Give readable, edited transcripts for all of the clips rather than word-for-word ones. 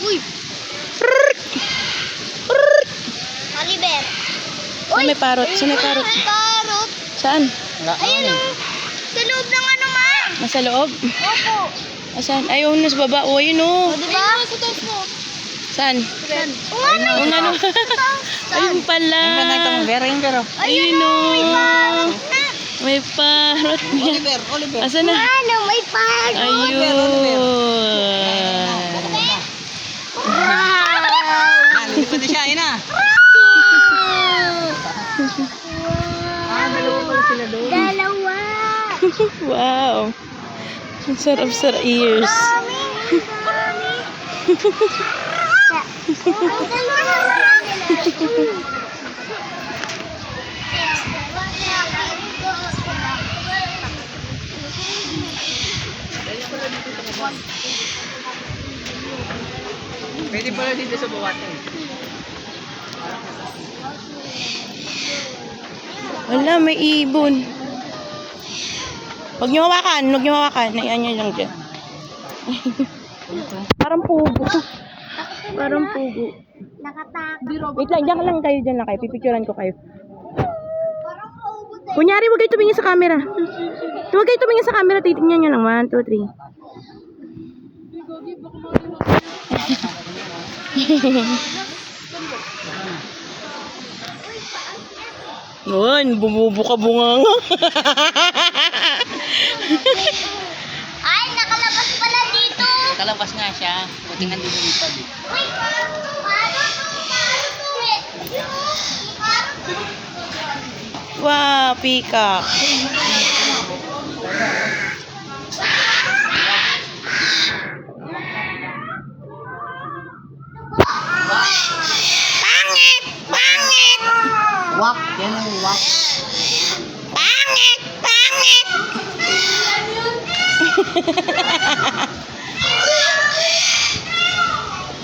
Uy! Oliver! Uy! May parrot. Saan may parrot? Parrot! Saan? Ayun o! Sa loob ng ano, ma! Nasa loob? Opo! Saan? Ayun, nasa baba. O, ayun o. O, diba? Sa taas mo. Saan? O, ano? O, ano? Ayun pala. Ayun o. May parrot niya. Oliver. Asan na? Ano, may parrot! Ayun. Ah, lilipad na siya, ayun na. Dalawa pala sila doon. Dalawa! Wow. Ang sarap sa ears. Pwede pala dito sa Buwate. Wala, may ibon. Huwag niyo hawakan. Huwag niyo hawakan. Ayan nyo lang dyan. Parang pugo. Parang pugo. Nakatakot. Wait lang, dyan lang kayo. Dyan lang kayo. Pipicturean ko kayo. Parang kaubod eh. Kunyari, huwag kayo tumingin sa camera. Huwag kayo tumingin sa camera. Titignan nyo lang. 1, 2, 3. Yun, bumubuka-bunga nga. Ay, nakalabas pala dito. Nakalabas nga siya. Buti nga dito lipad eh. Uy, parang Wow, peacock. Pangit! Pangit! Wak, yan ang wak. Pangit! Pangit!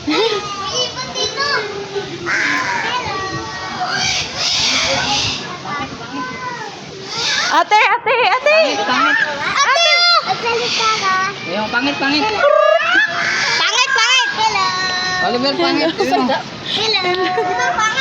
May ibon dito. Ate, ate, ate! Pangit. Ate! Magsalita ka. Ayun, pangit, pangit. Pangit, pangit. Hello. Oliver, pangit. Ayun. Hello. Ito, pangit.